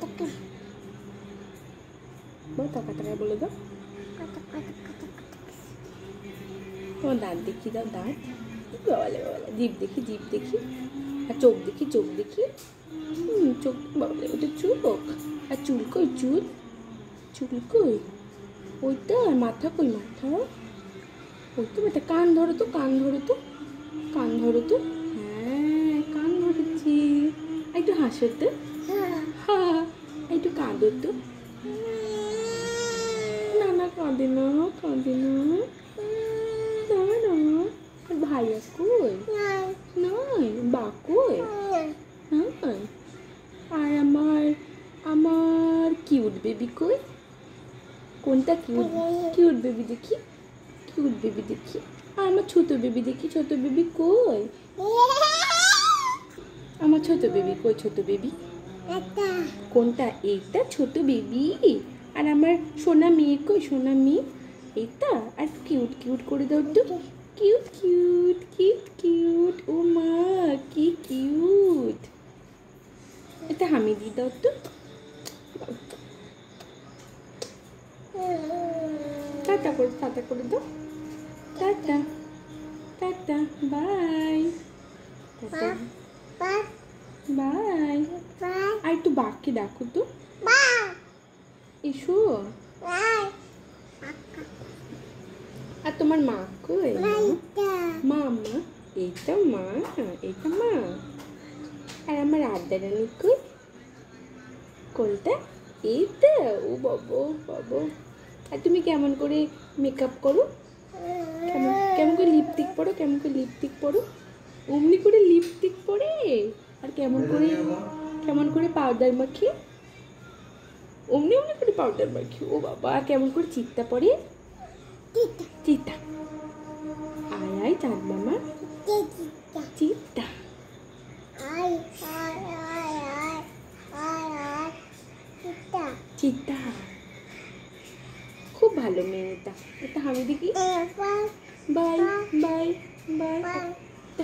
টাকা বলে দাও। তোমার দাঁত দেখি দাও, দাঁত বাবালে বাবালে, জিভ দেখি, জিভ দেখি, আর চোখ দেখি, চোখ দেখি, চোখ বাবালে, ওটা চোখ। আর চুল কই, চুল, চুল কই, ওইটা। আর মাথা কই, মাথা, ওই তো বেটা। কান ধরো তো, কান ধরো তো, কান ধরো তো। হ্যাঁ, কান ধরেছি। একটু হাসো তো, হ্যাঁ। একটু কাঁদো তো। না না, কাঁদে না, কাঁদে না। ভাইয়া কই? নাই। বা কই? হ্যাঁ। আর আমার আমার কিউট বেবি কই? কোনটা কিউট? কিউট বেবি দেখি, কিউট বেবি দেখি। আর আমার ছোট বেবি দেখি, ছোট বেবি কই? আমার ছোট বেবি কই? ছোট বেবি কোনটা? এইটা ছোট বেবি। আর আমার সোনা মেয়ে কই? সোনা মেয়ে এইটা। আর কিউট কিউট করে দাও তো, কিউট কিউট, কিউট কিউট। ও মা, কি কিউট। এটা হামি দিয়ে দাও তো। টাটা করে, টাটা করে দাও। Tata, tata, bye, tata, bye. আর একটু বাকি ডাকো তো, এসো। আর তোমার মা কই? মা, মা, এইটা মা, এইটা মা। আর আমার আড্ডা রানী কই? কোনটা? এইটা। ও বাবা, বাবা। আর তুমি কেমন করে মেকআপ করো? কেমন কেমন করে লিপস্টিক পরো? কেমন করে লিপস্টিক পরো? অমনি করে লিপস্টিক পরে। আর কেমন করে পাউডার মাখি? অমনি অমনি করে পাউডার মাখি। ও বাবা। আর কেমন করে চিত্তা পরে? চিতা। আয় আয় চাঁদ মামা, চিতা। চিতা। খুব ভালো মেয়ে এটা। এটা হামি দেখি। Bye bye bye.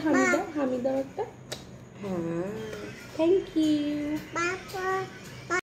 হামি দাও, হামি দাও একটা। হ্যাঁ, থ্যাংক ইউ।